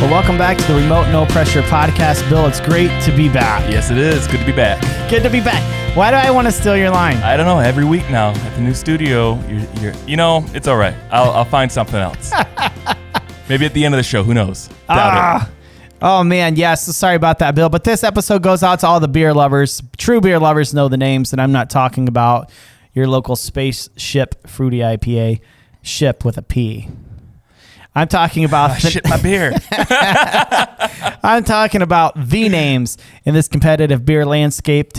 welcome back to the Remote No Pressure Podcast. Bill, it's great to be back. Yes, it is. Good to be back. Good to be back. Why do I want to steal your line? I don't know. Every week now at the new studio, it's all right. I'll find something else. Maybe at the end of the show. Who knows? Doubt it. Oh, man. Yes. Sorry about that, Bill. But this episode goes out to all the beer lovers. True beer lovers know the names, and I'm not talking about your local Spaceship Fruity IPA, ship with a P. I'm talking about shit my beer. I'm talking about the names in this competitive beer landscape.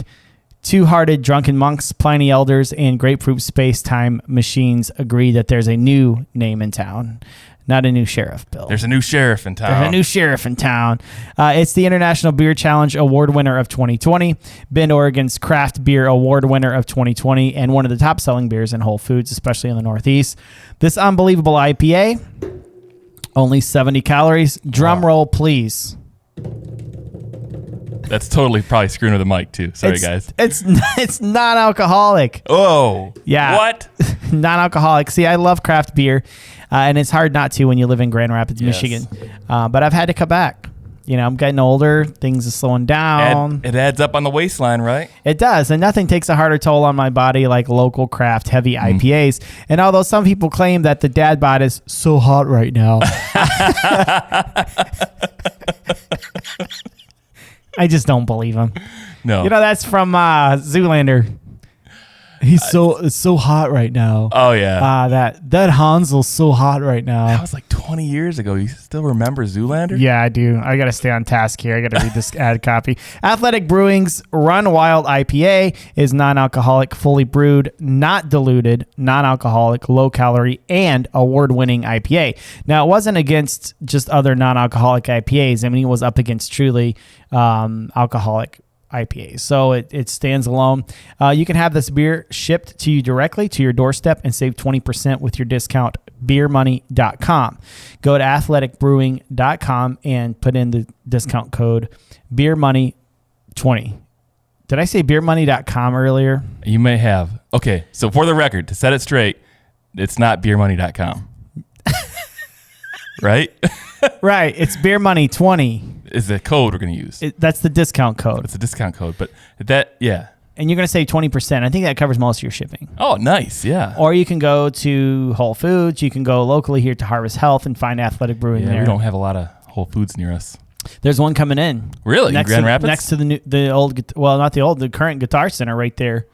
Two-Hearted Drunken Monks, Pliny Elders, and Grapefruit Space-Time Machines agree that there's a new name in town. Not a new sheriff, Bill. There's a new sheriff in town. There's a new sheriff in town. It's the International Beer Challenge Award winner of 2020, Bend, Oregon's Craft Beer Award winner of 2020, and one of the top-selling beers in Whole Foods, especially in the Northeast. This unbelievable IPA, only 70 calories. Drum roll, please. That's totally probably screwing with the mic, too. Sorry, guys. It's non-alcoholic. Oh. Yeah. What? Non-alcoholic. See, I love craft beer, and it's hard not to when you live in Grand Rapids, Michigan. But I've had to cut back. You know, I'm getting older. Things are slowing down. It adds up on the waistline, right? It does, and nothing takes a harder toll on my body like local craft heavy IPAs. And although some people claim that the dad bod is so hot right now, I just don't believe him. No. You know, that's from Zoolander. It's so hot right now. Oh, yeah. That Hansel's so hot right now. That was like 20 years ago. You still remember Zoolander? Yeah, I do. I got to stay on task here. I got to read this ad copy. Athletic Brewing's Run Wild IPA is non-alcoholic, fully brewed, not diluted, non-alcoholic, low-calorie, and award-winning IPA. Now, it wasn't against just other non-alcoholic IPAs. I mean, it was up against truly alcoholic IPAs. So it stands alone. You can have this beer shipped to you directly to your doorstep and save 20% with your discount beermoney.com. Go to athleticbrewing.com and put in the discount code beermoney20. Did I say beermoney.com earlier? You may have. Okay, so for the record, to set it straight, it's not beermoney.com. Right? Right. It's beermoney20. Is the code we're going to use. That's the discount code. It's a discount code, but yeah. And you're going to save 20%. I think that covers most of your shipping. Oh, nice. Yeah. Or you can go to Whole Foods. You can go locally here to Harvest Health and find Athletic Brewing there. We don't have a lot of Whole Foods near us. There's one coming in. Really? Next Grand Rapids? Next to the current Guitar Center right there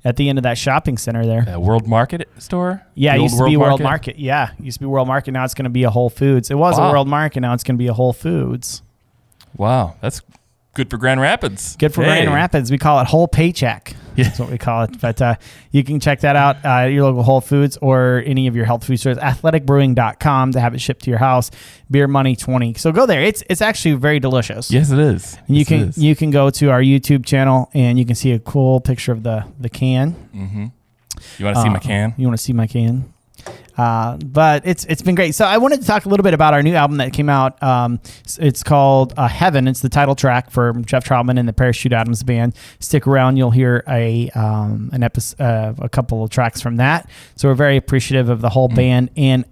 at the end of that shopping center there. That World Market store? Yeah, it used to be World Market. Yeah, it used to be World Market. Now it's going to be a Whole Foods. It was a World Market. Now it's going to be a Whole Foods. Wow, that's good for Grand Rapids. Good for Grand Rapids. We call it Whole Paycheck. Yeah. That's what we call it. But you can check that out at your local Whole Foods or any of your health food stores. Athleticbrewing.com to have it shipped to your house. Beer Money 20. So go there. It's actually very delicious. Yes, it is. And you can go to our YouTube channel and you can see a cool picture of the can. Mm-hmm. You want to see my can? You want to see my can? But it's been great. So I wanted to talk a little bit about our new album that came out. It's called Heaven. It's the title track for Jeff Troutman and the Parachute Adams Band. Stick around. You'll hear a couple of tracks from that. So we're very appreciative of the whole band. And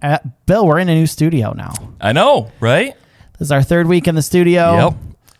Bill, we're in a new studio now. I know, right? This is our third week in the studio. Yep.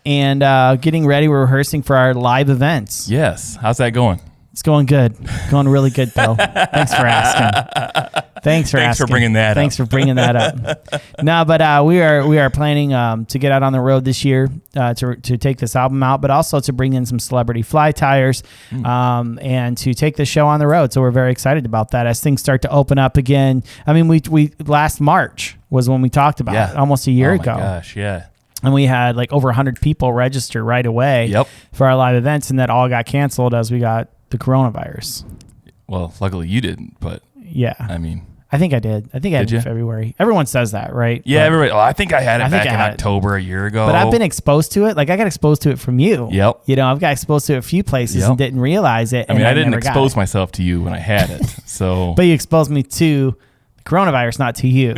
And getting ready. We're rehearsing for our live events. Yes. How's that going? It's going good. Going really good, Bill. Thanks for asking. Thanks for bringing that up. Thanks for bringing that up. No, but we are planning to get out on the road this year to take this album out, but also to bring in some celebrity fly tires and to take the show on the road. So we're very excited about that as things start to open up again. I mean, we last March was when we talked about it, almost a year ago. Oh my gosh, yeah. And we had like over 100 people register right away for our live events, and that all got canceled as we got the coronavirus. Well, luckily you didn't, but yeah. I mean, I think I did. I think I had it in February. Everyone says that, right? Yeah, everybody. Well, I think I had it back in October a year ago. But I've been exposed to it. Like I got exposed to it from you. Yep. You know, I've got exposed to it a few places and didn't realize it. I mean, I didn't expose myself to you when I had it. So, but you exposed me to the coronavirus, not to you.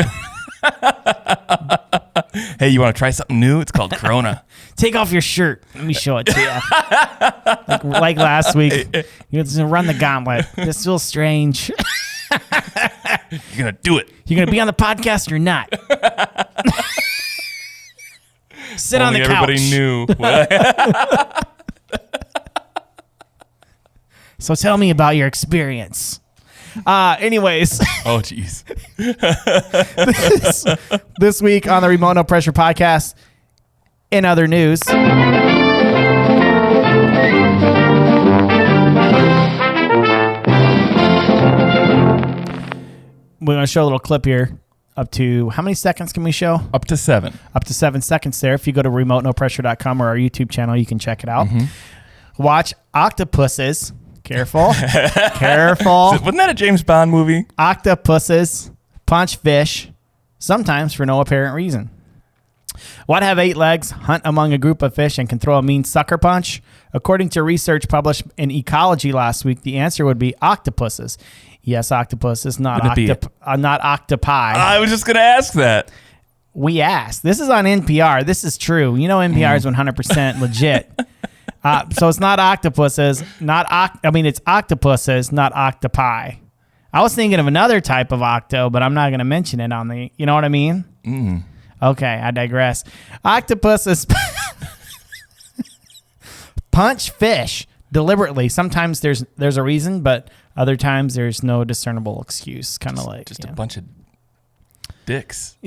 Hey, you want to try something new? It's called Corona. Take off your shirt. Let me show it to you. like last week. You're going to run the gauntlet. This feels strange. You're going to do it. You're going to be on the podcast or not? Sit on the couch. Everybody knew. So tell me about your experience. Anyways. Oh, jeez. this week on the Remote No Pressure podcast, in other news. We're going to show a little clip here. Up to, how many seconds can we show? Up to 7. Up to 7 seconds there. If you go to remotenopressure.com or our YouTube channel, you can check it out. Watch Octopuses. Careful. Careful. Wasn't that a James Bond movie? Octopuses punch fish, sometimes for no apparent reason. What have 8 legs, hunt among a group of fish, and can throw a mean sucker punch? According to research published in Ecology last week, the answer would be octopuses. Yes, octopuses, not octopi. I was just going to ask that. We asked. This is on NPR. This is true. You know NPR is 100% legit. So it's not octopuses, it's octopuses, not octopi. I was thinking of another type of octo, but I'm not going to mention it on the, you know what I mean? Okay, I digress. Octopuses punch fish deliberately. Sometimes there's a reason, but other times there's no discernible excuse. Kind of like just a bunch of dicks.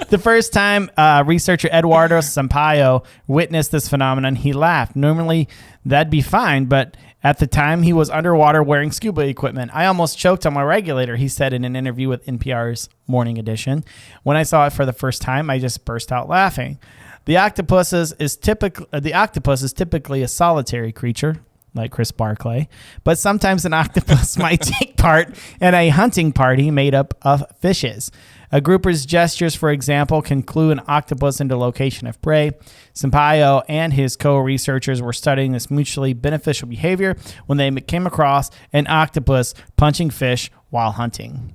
The first time researcher Eduardo Sampaio witnessed this phenomenon, he laughed. Normally, that'd be fine, but at the time, he was underwater wearing scuba equipment. I almost choked on my regulator, he said in an interview with NPR's Morning Edition. When I saw it for the first time, I just burst out laughing. The octopus is typically a solitary creature, like Chris Barclay, but sometimes an octopus might take part in a hunting party made up of fishes. A grouper's gestures, for example, can clue an octopus into location of prey. Sampaio and his co-researchers were studying this mutually beneficial behavior when they came across an octopus punching fish while hunting.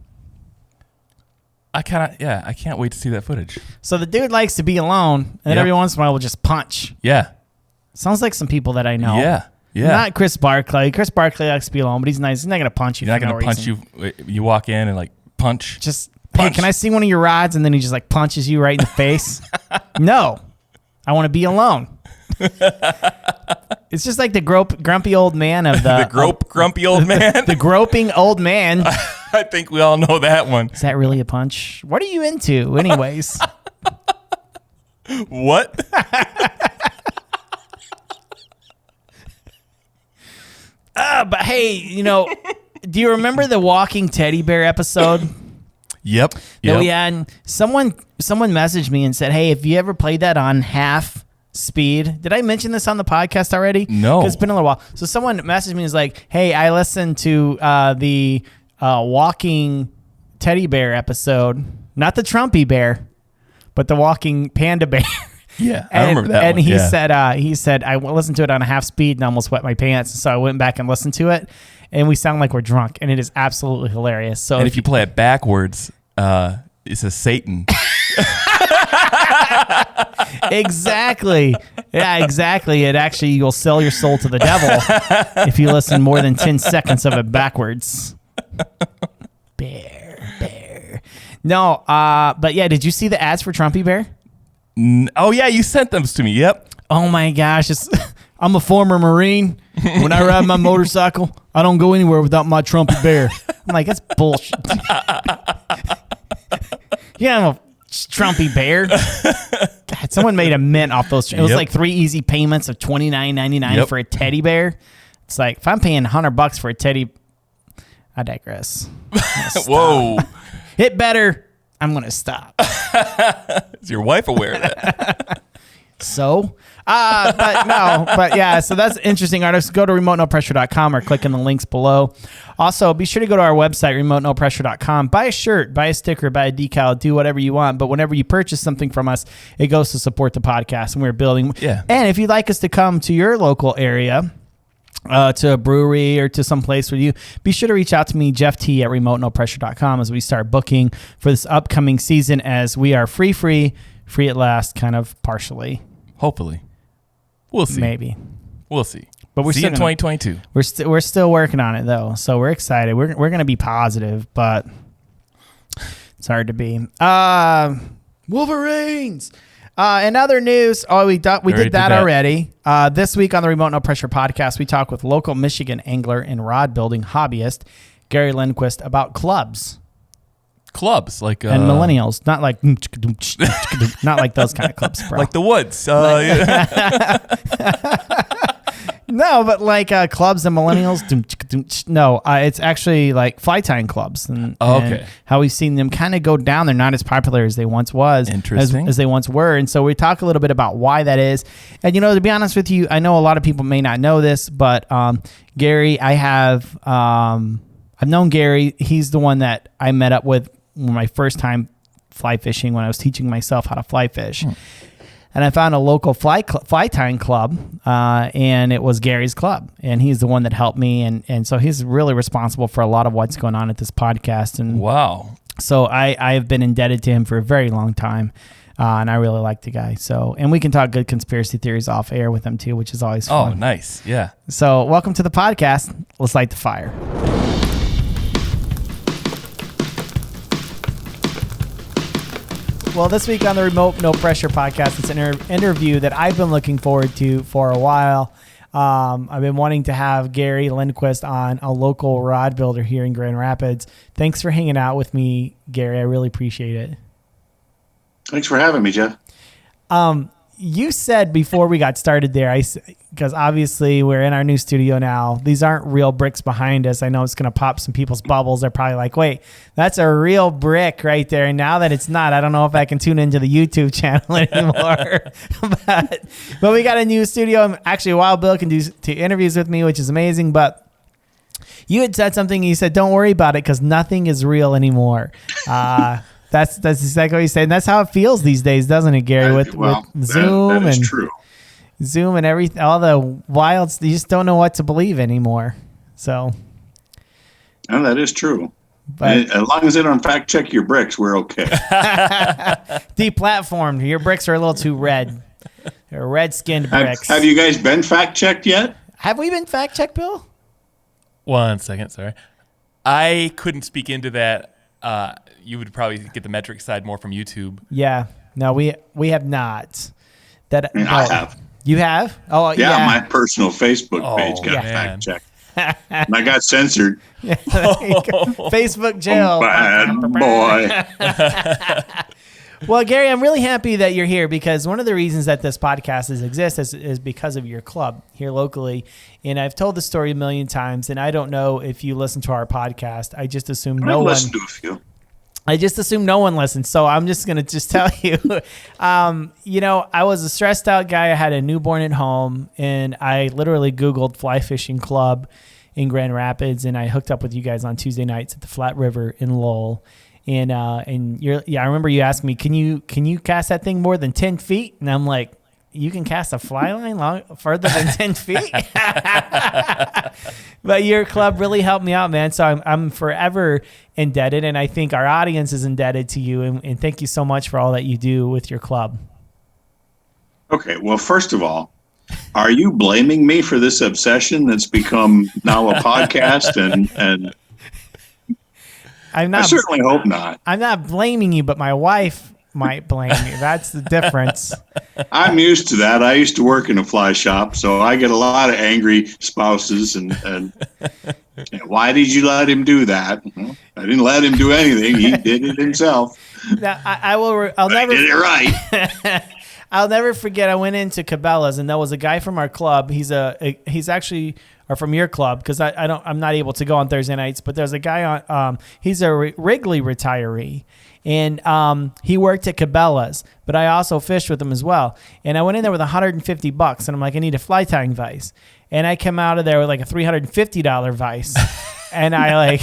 I can't wait to see that footage. So the dude likes to be alone, and then every once in a while will just punch. Yeah. Sounds like some people that I know. Yeah. Yeah. Not Chris Barclay. Chris Barclay likes to be alone, but he's nice. He's not going to punch you. He's not going to punch you. You walk in and punch. Just punch. Hey, can I see one of your rods? And then he just punches you right in the face. No, I want to be alone. It's just like the grumpy old man of the grumpy old man. The groping old man. I think we all know that one. Is that really a punch? What are you into, anyways? What? But hey, do you remember the Walking Teddie Bear episode? Yep. That we had? Someone messaged me and said, hey, have you ever played that on half speed? Did I mention this on the podcast already? No. 'Cause it's been a little while. So someone messaged me and was like, hey, I listened to the Walking Teddy Bear episode, not the Trumpy Bear, but the Walking Panda Bear. Yeah, I remember that and one. He said, I listened to it on a half speed and almost wet my pants. So I went back and listened to it, and we sound like we're drunk, and it is absolutely hilarious. So if you play it backwards, it says Satan. Exactly. Yeah, exactly. You'll sell your soul to the devil if you listen more than 10 seconds of it backwards. Bear. No, but yeah, did you see the ads for Trumpy Bear? Oh, yeah, you sent them to me. Yep. Oh, my gosh. I'm a former Marine. When I ride my motorcycle, I don't go anywhere without my Trumpy Bear. I'm like, that's bullshit. Yeah, I'm a Trumpy Bear. God, someone made a mint off those. It was like 3 easy payments of $29.99 for a teddy bear. It's like, if I'm paying $100 for a teddy, I digress. Whoa. Hit better. I'm going to stop. Is your wife aware of that? So, but yeah, so that's interesting, artists. Go to remotenopressure.com or click in the links below. Also, be sure to go to our website, remotenopressure.com. Buy a shirt, buy a sticker, buy a decal, do whatever you want. But whenever you purchase something from us, it goes to support the podcast, and we're building. Yeah. And if you'd like us to come to your local area, to a brewery or to some place with you, be sure to reach out to me, Jeff T, at remotenopressure.com, as we start booking for this upcoming season, as we are free at last, kind of partially. Hopefully. We'll see. Maybe. We'll see. But we're see still in 2022. We're still working on it, though, so we're excited. We're going to be positive, but it's hard to be. Wolverines! In other news, we did that already. This week on the Remote No Pressure podcast, we talk with local Michigan angler and rod building hobbyist Gary Lindquist about clubs. Clubs like and millennials, not like not like those kind of clubs, bro. Like the woods. No, but like clubs and millennials. No, it's actually like fly tying clubs. And how we've seen them kind of go down. They're not as popular as they once was. Interesting. As they once were. And so we talk a little bit about why that is. And, to be honest with you, I know a lot of people may not know this, but Gary, I've known Gary. He's the one that I met up with my first time fly fishing when I was teaching myself how to fly fish. And I found a local fly tying club, and it was Gary's club. And he's the one that helped me. And so he's really responsible for a lot of what's going on at this podcast. And wow. So I have been indebted to him for a very long time. And I really like the guy. So, and we can talk good conspiracy theories off air with him too, which is always fun. Oh, nice. Yeah. So welcome to the podcast. Let's light the fire. Well, this week on the Remote No Pressure podcast, it's an interview that I've been looking forward to for a while. I've been wanting to have Gary Lindquist on, a local rod builder here in Grand Rapids. Thanks for hanging out with me, Gary. I really appreciate it. Thanks for having me, Jeff. You said before we got started there, because obviously we're in our new studio now. These aren't real bricks behind us. I know it's going to pop some people's bubbles. They're probably like, wait, that's a real brick right there. And now that it's not, I don't know if I can tune into the YouTube channel anymore. but we got a new studio. Actually, Wild Bill can do interviews with me, which is amazing. But you had said something. You said, don't worry about it because nothing is real anymore. That's exactly what you said. And that's how it feels these days, doesn't it, Gary? With Zoom that is and true. Zoom and everything, all the wilds, you just don't know what to believe anymore. So, no, that is true. But as long as they don't fact check your bricks, we're okay. Deplatformed. Your bricks are a little too red. They're red-skinned bricks. Have you guys been fact checked yet? Have we been fact checked, Bill? 1 second, sorry. I couldn't speak into that. You would probably get the metric side more from YouTube. Yeah. No, we have not. I have. You have? Oh, yeah. My personal Facebook page got fact checked. And I got censored. Facebook jail. Bad boy. Well, Gary, I'm really happy that you're here because one of the reasons that this podcast exists is because of your club here locally. And I've told the story a million times, and I don't know if you listen to our podcast. I just assume no one. Listen to a few. I just assume no one listens, so I'm just going to tell you. I was a stressed out guy. I had a newborn at home, and I literally Googled fly fishing club in Grand Rapids, and I hooked up with you guys on Tuesday nights at the Flat River in Lowell. And I remember you asked me, can you cast that thing more than 10 feet? And I'm like, you can cast a fly line further than 10 feet? But your club really helped me out, man. So I'm forever indebted, and I think our audience is indebted to you. And thank you so much for all that you do with your club. Okay, well, first of all, are you blaming me for this obsession that's become now a podcast? And I certainly hope not. I'm not blaming you, but my wife might blame you. That's the difference. I'm used to that. I used to work in a fly shop, so I get a lot of angry spouses. And why did you let him do that? I didn't let him do anything. He did it himself. Now, I'll never. I did it right. I'll never forget. I went into Cabela's, and there was a guy from our club. He's actually from your club because I'm not able to go on Thursday nights. But there's a guy on. He's a Wrigley retiree. And he worked at Cabela's, but I also fished with him as well. And I went in there with $150, and I'm like, I need a fly tying vise. And I come out of there with like a $350 vise. And I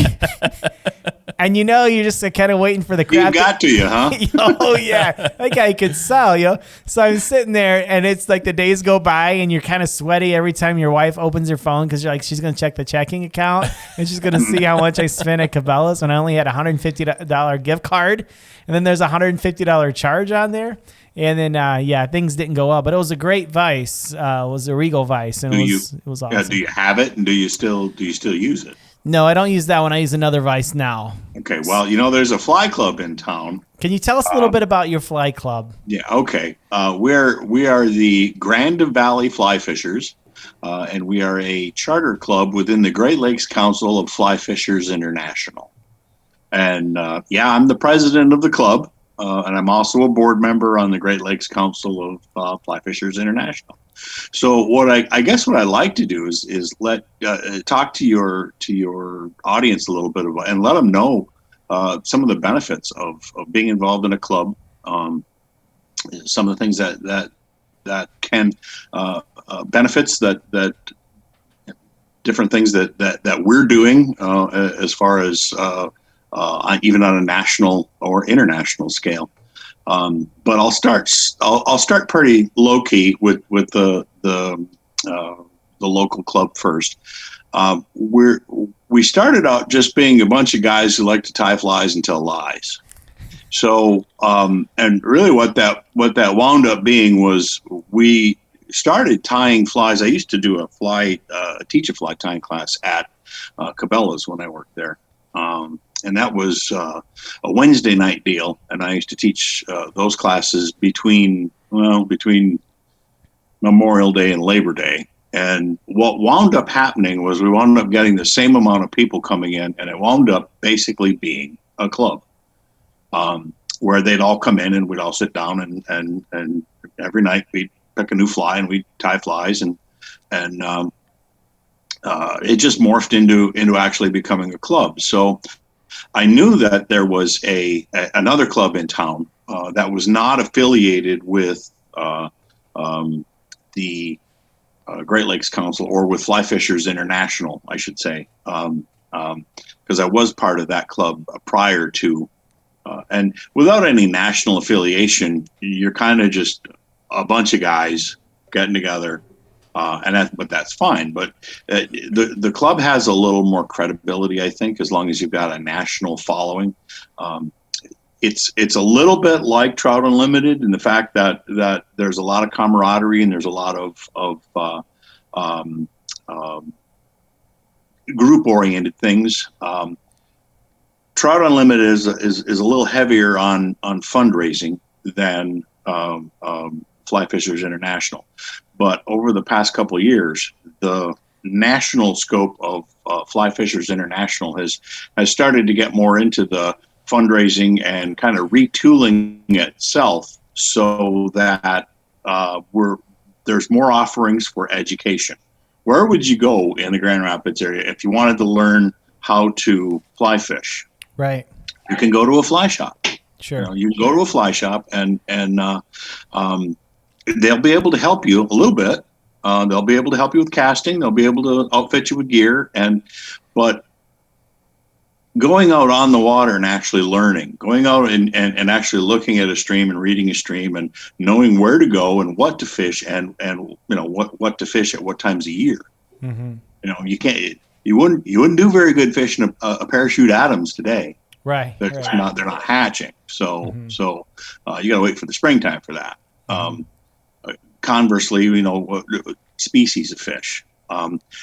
and you're just kind of waiting for the crap. He got to you, huh? Oh, yeah. That guy could sell, So I'm sitting there, and it's like the days go by, and you're kind of sweaty every time your wife opens her phone because you're like, she's going to check the checking account, and she's going to see how much I spent at Cabela's when I only had a $150 gift card. And then there's a $150 charge on there. And then, things didn't go up, but it was a great vise. It was a Regal vise, and it was awesome. Do you have it, and do you still use it? No, I don't use that one. I use another vise now. Okay, well, there's a fly club in town. Can you tell us a little bit about your fly club? Yeah, okay. We are the Grand Valley Fly Fishers, and we are a charter club within the Great Lakes Council of Fly Fishers International. And I'm the president of the club, and I'm also a board member on the Great Lakes Council of Fly Fishers International. So what I guess what I like to do is let talk to your audience a little bit about, and let them know some of the benefits of being involved in a club. Some of the things that can benefits that different things that we're doing as far as even on a national or international scale. But I'll start pretty low key with the local club first. We started out just being a bunch of guys who like to tie flies and tell lies. So and really what that wound up being was we started tying flies. I used to do teach a fly tying class at Cabela's when I worked there. And that was a Wednesday night deal, and I used to teach those classes between Memorial Day and Labor Day. And what wound up happening was we wound up getting the same amount of people coming in, and it wound up basically being a club where they'd all come in and we'd all sit down and every night we'd pick a new fly and we'd tie flies and it just morphed into actually becoming a club. So I knew that there was another club in town that was not affiliated with the Great Lakes Council or with Fly Fishers International, I should say, because I was part of that club prior to, and without any national affiliation, you're kind of just a bunch of guys getting together. But that's fine. But the club has a little more credibility, I think, as long as you've got a national following. It's a little bit like Trout Unlimited in the fact that there's a lot of camaraderie and there's a lot of group-oriented things. Trout Unlimited is a little heavier on fundraising than Fly Fishers International. But over the past couple of years, the national scope of Fly Fishers International has started to get more into the fundraising and kind of retooling itself so that there's more offerings for education. Where would you go in the Grand Rapids area if you wanted to learn how to fly fish? Right. You can go to a fly shop. Sure. You can go to a fly shop and they'll be able to help you a little bit. They'll be able to help you with casting. They'll be able to outfit you with gear. But going out on the water and actually learning, going out and actually looking at a stream and reading a stream and knowing where to go and what to fish and what to fish at what times of year. Mm-hmm. You wouldn't do very good fishing a parachute Adams today. Right. They're not hatching. So you got to wait for the springtime for that. Conversely, species of fish.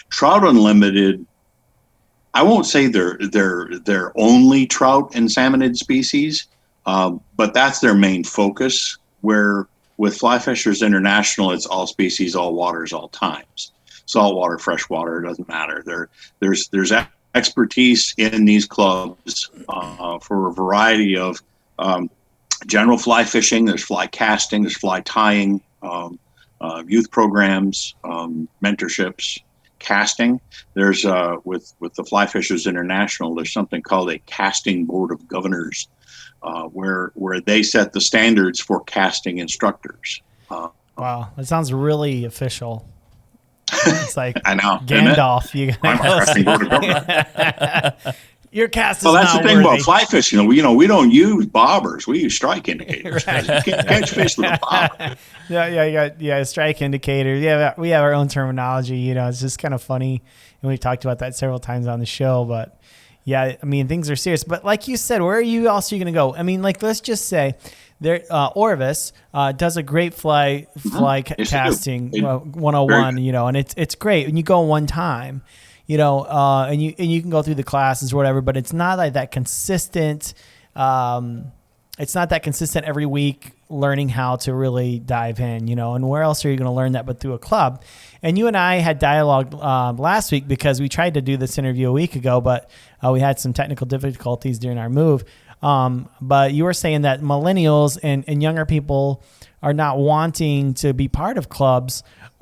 Trout Unlimited, I won't say they're only trout and salmonid species, but that's their main focus. Where with Fly Fishers International, it's all species, all waters, all times. Saltwater, freshwater, it doesn't matter. There's expertise in these clubs for a variety of general fly fishing. There's fly casting. There's fly tying. Youth programs, mentorships, casting. There's with the Fly Fishers International, there's something called a casting board of governors, where they set the standards for casting instructors. Wow, that sounds really official. It's like I know, Gandalf. You casting board of governors. Your cast is well, that's not the thing worthy. about fly fishing. We don't use bobbers. We use strike indicators. Right. You can't catch fish with a bobber. Yeah, strike indicators. Yeah, we have our own terminology. It's just kind of funny, and we've talked about that several times on the show. But yeah, I mean, things are serious. But like you said, where are you going to go? I mean, like, let's just say there, Orvis does a great fly yes, casting 101. And it's great. And you go one time. and you can go through the classes or whatever, but it's not like that consistent. It's not that consistent every week learning how to really dive in, and where else are you going to learn that but through a club? And you and I had dialogue last week because we tried to do this interview a week ago, but we had some technical difficulties during our move. But you were saying that millennials and younger people are not wanting to be part of clubs.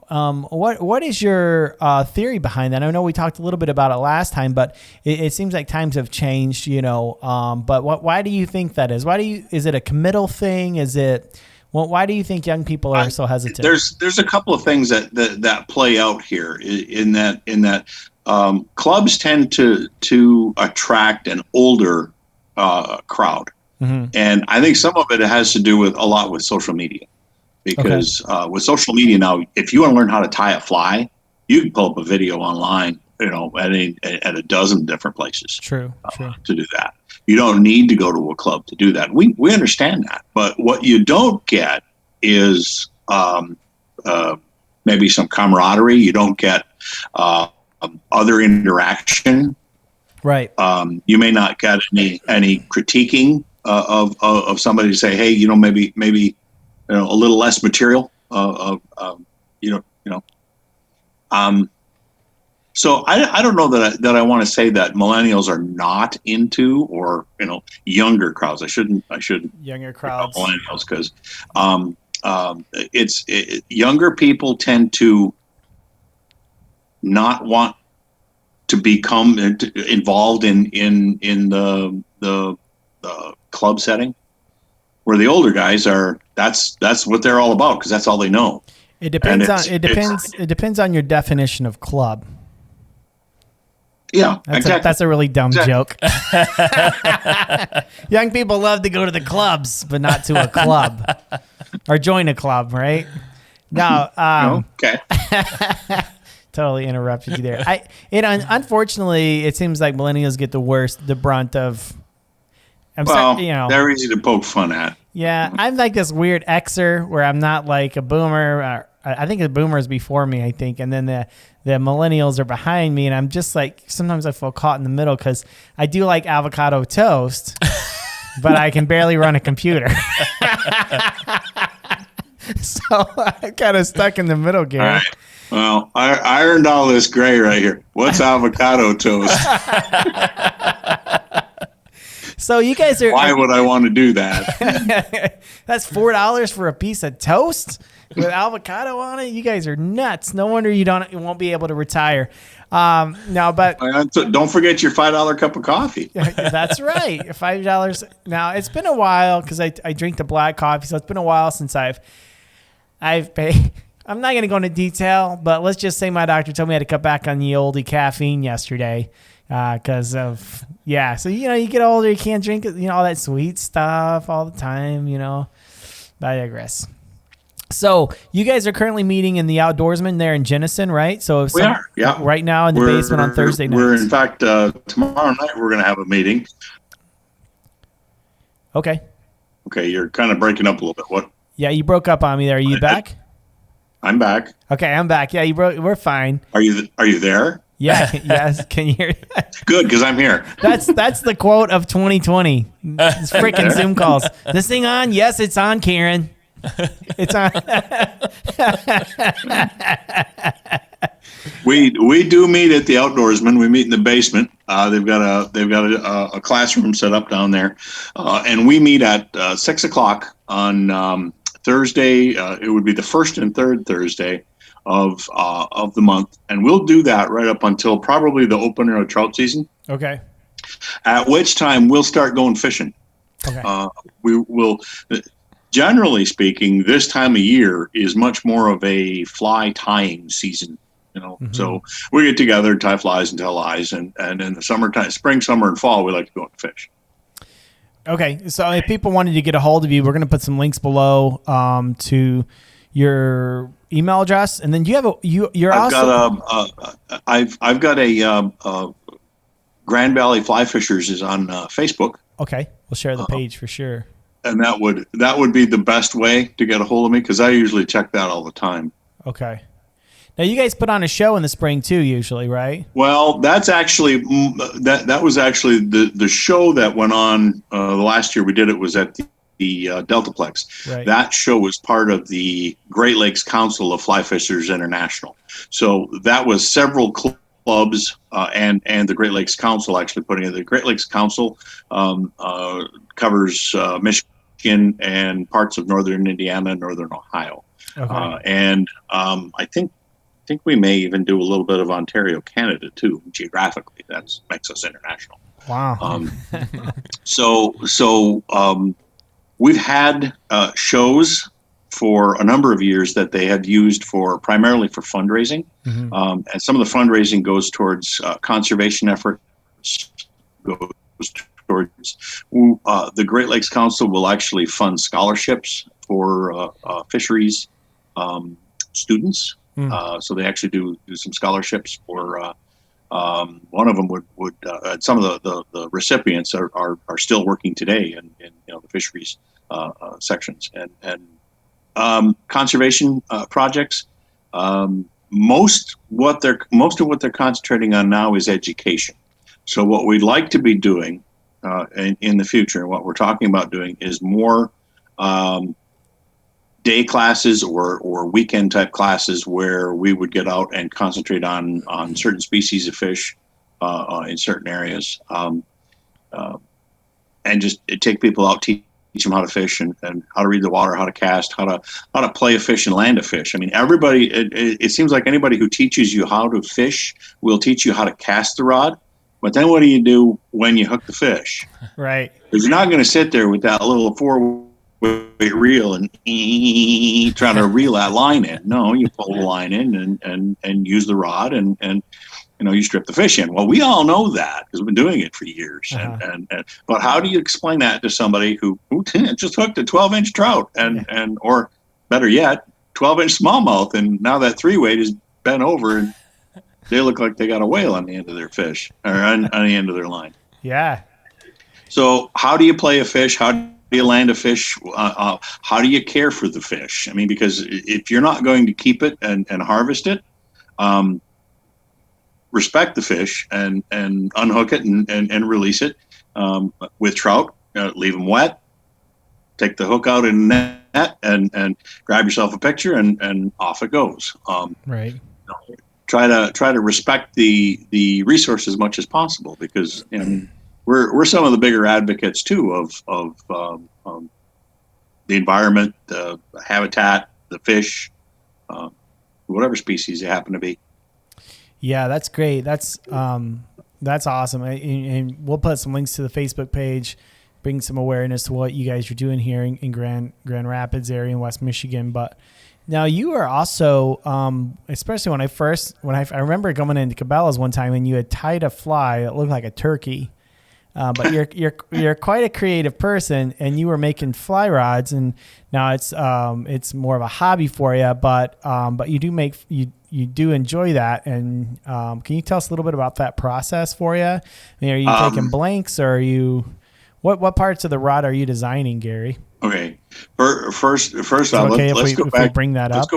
What is your theory behind that? I know we talked a little bit about it last time, but it seems like times have changed, but why do you think that is? Is it a committal thing? Why do you think young people are so hesitant? There's a couple of things that play out here in that clubs tend to attract an older crowd. Mm-hmm. And I think some of it has to do with social media. Because with social media now, if you want to learn how to tie a fly, you can pull up a video online, at a dozen different places. True. To do that. You don't need to go to a club to do that. We understand that. But what you don't get is maybe some camaraderie. You don't get other interaction. Right. You may not get any critiquing of somebody to say, hey, maybe a little less material. So I don't know that I want to say that millennials are not into, or younger crowds. I shouldn't younger crowds millennials, because younger people tend to not want to become involved in the club setting, where the older guys are. That's what they're all about, because that's all they know. It depends on your definition of club. Yeah, that's a really dumb joke. Young people love to go to the clubs, but not to a club or join a club, right? No. Okay. Totally interrupted you there. Unfortunately, it seems like millennials get the brunt of. They're easy to poke fun at. Yeah, I'm like this weird Xer where I'm not like a boomer. I think the boomers before me, I think, and then the millennials are behind me, and I'm just like, sometimes I feel caught in the middle because I do like avocado toast, but I can barely run a computer. So I'm kind of stuck in the middle, Gary. All right. Well, I earned all this gray right here. What's avocado toast? So you guys are. Why would I want to do that? That's $4 for a piece of toast with avocado on it. You guys are nuts. No wonder you won't be able to retire. No, but don't forget your $5 cup of coffee. That's right, $5. Now it's been a while because I drink the black coffee, so it's been a while since I've paid. I'm not going to go into detail, but let's just say my doctor told me I had to cut back on the oldie caffeine yesterday. Because of, so, you get older, you can't drink, all that sweet stuff all the time, but I digress. So you guys are currently meeting in the Outdoorsman there in Jenison, right? So we are, yeah. Right now in the basement on Thursday nights. We're, in fact, tomorrow night we're going to have a meeting. Okay, you're kind of breaking up a little bit. What? Yeah, you broke up on me there. Are you back? I'm back. Okay, I'm back. Yeah, we're fine. Are you there? Yeah, yes. Can you hear that? Good, because I'm here. That's the quote of 2020. It's freaking Zoom calls. This thing on? Yes, it's on, Karen. It's on. We do meet at the Outdoorsman. We meet in the basement. They've got a classroom set up down there, and we meet at 6:00 on Thursday. It would be the first and third Thursday of the month, and we'll do that right up until probably the opener of trout season. Okay. At which time we'll start going fishing. Okay. We will, generally speaking, this time of year is much more of a fly tying season. Mm-hmm. So we get together, tie flies and tell lies, and in the summertime, spring, summer, and fall, we like to go and fish. Okay, so if people wanted to get a hold of you, we're going to put some links below to your email address, and then do you have I've got a Grand Valley Fly Fishers is on Facebook. Okay, we'll share the page for sure. And that would be the best way to get a hold of me, because I usually check that all the time. Okay. Now, you guys put on a show in the spring too, usually, right? Well, that's actually that was actually the show that went on the last year we did it was at the Deltaplex. Right. That show was part of the Great Lakes Council of Fly Fishers International. So that was several clubs and the Great Lakes Council actually putting it. The Great Lakes Council covers Michigan and parts of northern Indiana and northern Ohio. Okay. And I think we may even do a little bit of Ontario, Canada too. Geographically, that makes us international. Wow. So we've had shows for a number of years that they have used primarily for fundraising, and some of the fundraising goes towards conservation efforts. Goes towards the Great Lakes Council will actually fund scholarships for fisheries students. So they actually do some scholarships for. One of them would some of the recipients are still working today in the fisheries sections and conservation projects. Most of what they're concentrating on now is education. So what we'd like to be doing in the future, and what we're talking about doing, is more day classes or weekend type classes where we would get out and concentrate on certain species of fish in certain areas, and just take people out, teach them how to fish and how to read the water, how to cast, how to play a fish and land a fish. I mean, everybody. It seems like anybody who teaches you how to fish will teach you how to cast the rod. But then what do you do when you hook the fish? Right. Because you're not going to sit there with that little 4-weight reel and trying to reel that line in. No, you pull the line in and use the rod and you strip the fish in. Well, we all know that because we've been doing it for years. But how do you explain that to somebody who just hooked a 12-inch trout and or better yet, 12-inch smallmouth, and now that 3-weight is bent over and they look like they got a whale on the end of their fish or on the end of their line. Yeah. So how do you play a fish? How do you land a fish? How do you care for the fish? I mean, because if you're not going to keep it and harvest it, respect the fish and unhook it and release it. With trout, leave them wet, take the hook out in the net and grab yourself a picture and off it goes. Right. Try to respect the resource as much as possible, because we're some of the bigger advocates too of the environment, the habitat, the fish, whatever species they happen to be. Yeah, that's great. That's awesome. And we'll put some links to the Facebook page, bring some awareness to what you guys are doing here in Grand Rapids area in West Michigan. But now you are also, especially when I remember coming into Cabela's one time and you had tied a fly that looked like a turkey. But you're quite a creative person, and you were making fly rods, and now it's more of a hobby for you. But you do enjoy that, and can you tell us a little bit about that process for you? I mean, are you taking blanks, or are you what parts of the rod are you designing, Gary? Okay, first off, okay, let's go back. We bring that up.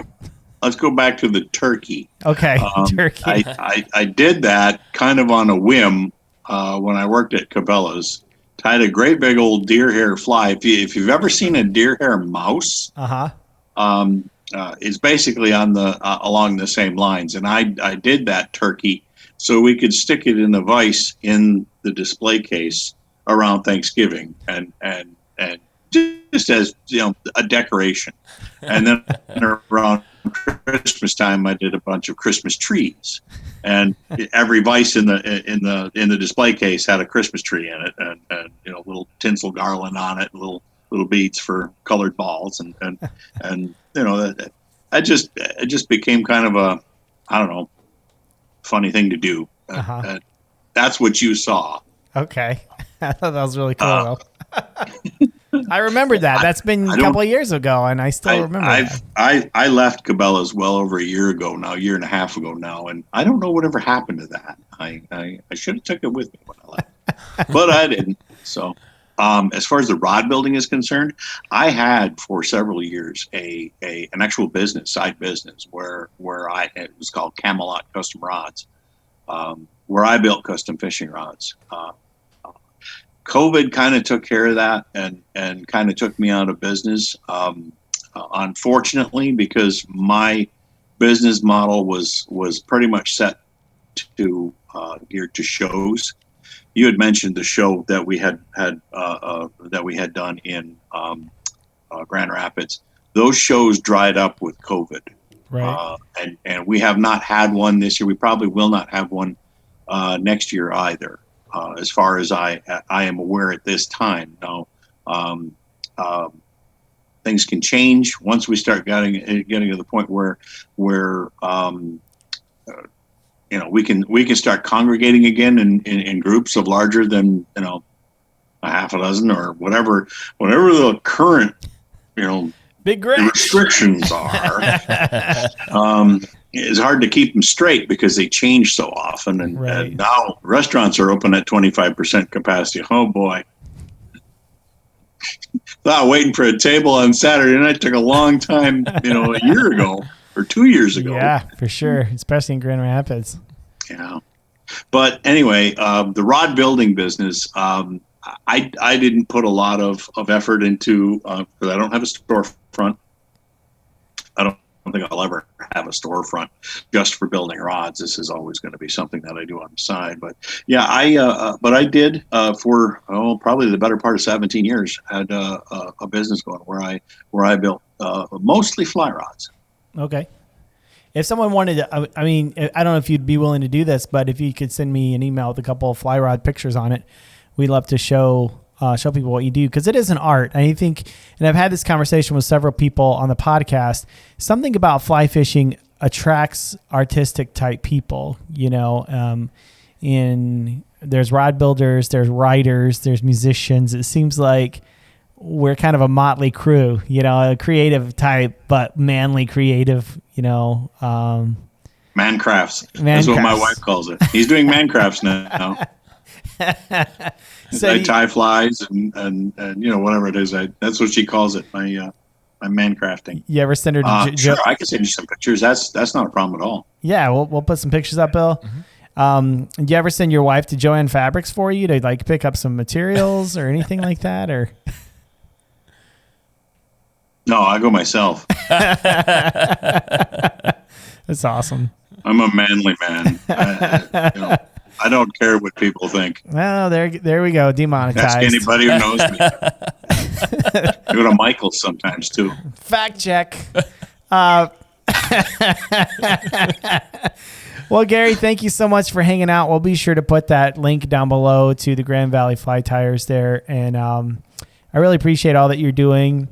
Let's go back to the turkey. Okay, turkey. I did that kind of on a whim. When I worked at Cabela's, tied a great big old deer hair fly. If you've ever seen a deer hair mouse, it's basically on along the same lines. And I did that turkey so we could stick it in a vise in the display case around Thanksgiving and just as a decoration. And then around Christmas time, I did a bunch of Christmas trees, and every vise in the display case had a Christmas tree in it, and little tinsel garland on it, little beads for colored balls, and it just became kind of a, I don't know, funny thing to do. That's what you saw. Okay, I thought that was really cool. I remember that. That's been a couple of years ago, and I still remember that. I left Cabela's well over a year and a half ago now, and I don't know whatever happened to that. I should have took it with me when I left, but I didn't. So As far as the rod building is concerned, I had for several years an actual side business where it was called Camelot Custom Rods, where I built custom fishing rods. COVID kind of took care of that and kind of took me out of business. Unfortunately, because my business model was pretty much set to geared to shows. You had mentioned the show that we had done in Grand Rapids. Those shows dried up with COVID, Right. And we have not had one this year. We probably will not have one next year either, as far as I am aware at this time. Now, things can change once we start getting to the point where we can start congregating again in groups of larger than a half a dozen or whatever the current Big Grinch restrictions are. It's hard to keep them straight because they change so often, and now restaurants are open at 25% capacity. Oh boy. Waiting for a table on Saturday night took a long time, a year ago or 2 years ago. Yeah, for sure, especially in Grand Rapids. Yeah. But anyway, the rod building business, I didn't put a lot of effort into, because I don't have a storefront. I don't think I'll ever have a storefront just for building rods. This is always going to be something that I do on the side. But yeah, I did for probably the better part of 17 years had a business going where I built mostly fly rods. Okay. If someone wanted to, I mean, I don't know if you'd be willing to do this, but if you could send me an email with a couple of fly rod pictures on it, we'd love to show people what you do, because it is an art. I think, and I've had this conversation with several people on the podcast, something about fly fishing attracts artistic type people, and there's rod builders, there's writers, there's musicians. It seems like we're kind of a motley crew, a creative type, but manly creative, Man crafts. That's what my wife calls it. He's doing man crafts now. So I tie flies and whatever it is. That's what she calls it. My man crafting. You ever send her to sure, I can send you some pictures. That's not a problem at all. Yeah, we'll put some pictures up, Bill. Mm-hmm. Do you ever send your wife to Joann Fabrics for you to pick up some materials or anything like that, or? No, I go myself. That's awesome. I'm a manly man. I don't care what people think. Well, there we go. Demonetized. Ask anybody who knows me. I go to Michael's sometimes too. Fact check. Well, Gary, thank you so much for hanging out. We'll be sure to put that link down below to the Grand Valley Fly Tires there, and I really appreciate all that you're doing.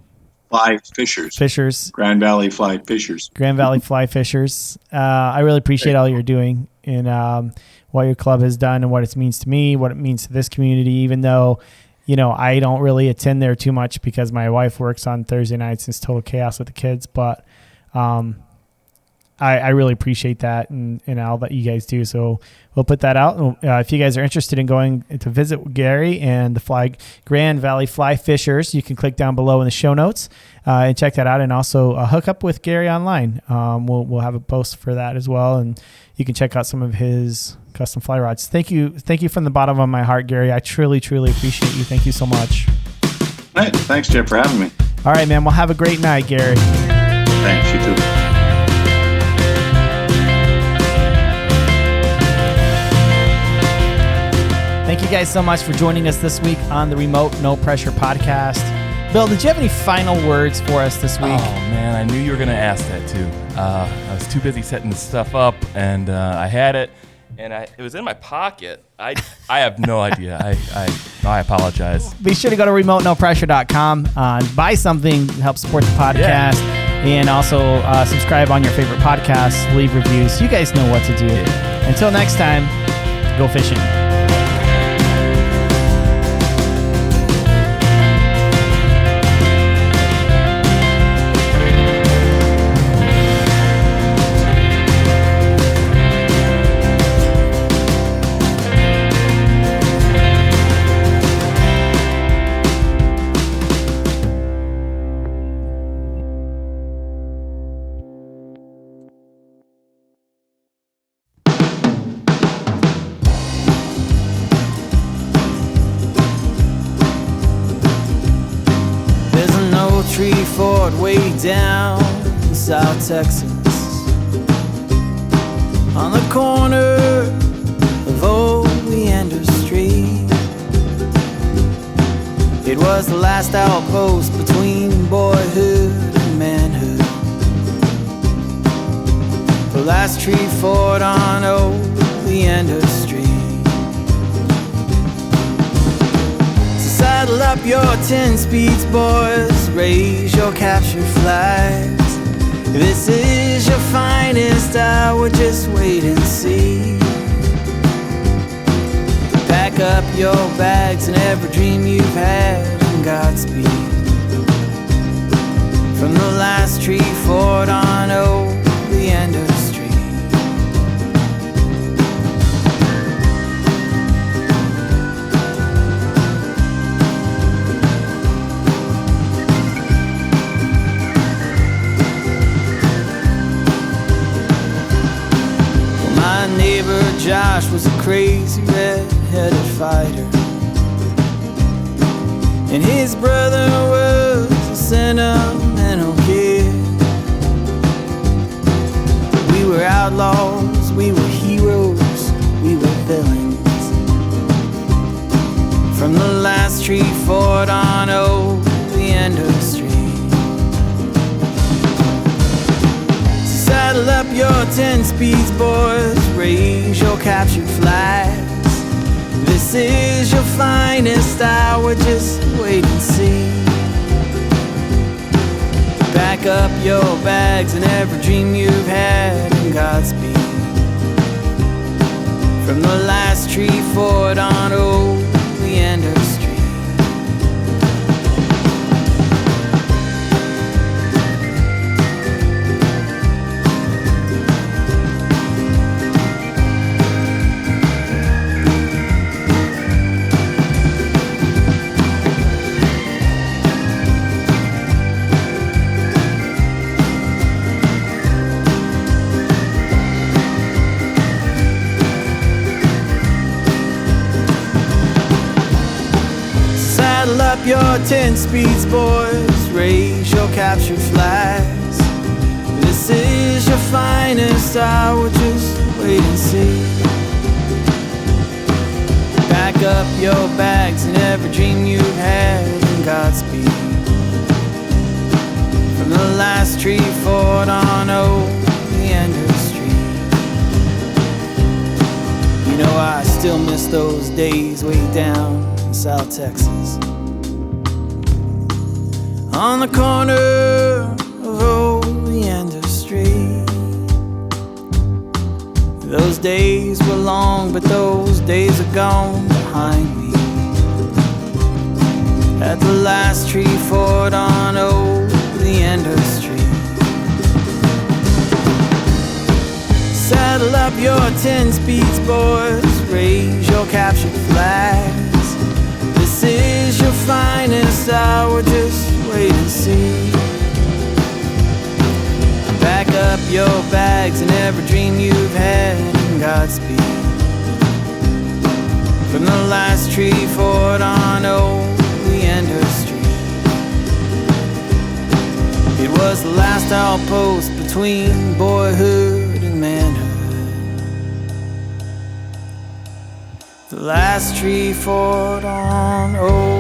Fly Fishers. Grand Valley Fly Fishers. Grand Valley Fly Fishers. I really appreciate all you're doing and what your club has done and what it means to me, what it means to this community, even though, I don't really attend there too much because my wife works on Thursday nights and it's total chaos with the kids. But I really appreciate that and all that you guys do. So we'll put that out. If you guys are interested in going to visit Gary and the Grand Valley Fly Fishers, you can click down below in the show notes and check that out. And also hook up with Gary online. We'll have a post for that as well. And you can check out some of his custom fly rods. Thank you from the bottom of my heart, Gary. I truly, truly appreciate you. Thank you so much. All right. Thanks, Jeff, for having me. All right, man. Well, have a great night, Gary. Thanks. You too. Thank you guys so much for joining us this week on the Remote No Pressure podcast. Bill, did you have any final words for us this week? Oh, man, I knew you were going to ask that, too. I was too busy setting this stuff up, and I had it, and it was in my pocket. I have no idea. I apologize. Be sure to go to remotenopressure.com, buy something, help support the podcast, and also subscribe on your favorite podcasts, leave reviews. You guys know what to do. Until next time, go fishing. tree fort way down in South Texas, on the corner of Oleander Street. It was the last outpost between boyhood and manhood, the last tree fort on Oleander Street. So saddle up your 10 speeds, boys, raise your capture flags. This is your finest hour, just wait and see. Pack up your bags and every dream you've had, and Godspeed. From the last tree fort on Oleander Street. Well, my neighbor Josh was a crazy red-headed fighter, and his brother was a sentimental kid. We were outlaws, we were heroes, we were villains. From the last tree fort on Oleander Street. So saddle up your 10 speeds, boys, raise your captured flags. This is your finest hour, just wait and see. Pack up your bags and every dream you've had, and Godspeed. From the last tree fort on Oleander Street. Saddle up your 10 speeds, boys, raise your capture flags. This is your finest hour, just wait and see. Pack up your bags and every dream you've had, and Godspeed. From the last tree fort on Oleander Street. You know, I still miss those days way down in South Texas, on the corner of Oleander Street. Those days were long, but those days are gone behind me. At the last tree fort on Oleander Street. Saddle up your 10 speeds, boys, raise your captured flags. This is your finest hour, just wait and see. Pack up your bags and every dream you've had, and Godspeed. From the last tree fort on Oleander Street. It was the last outpost between boyhood and manhood, the last tree fort on Oleander.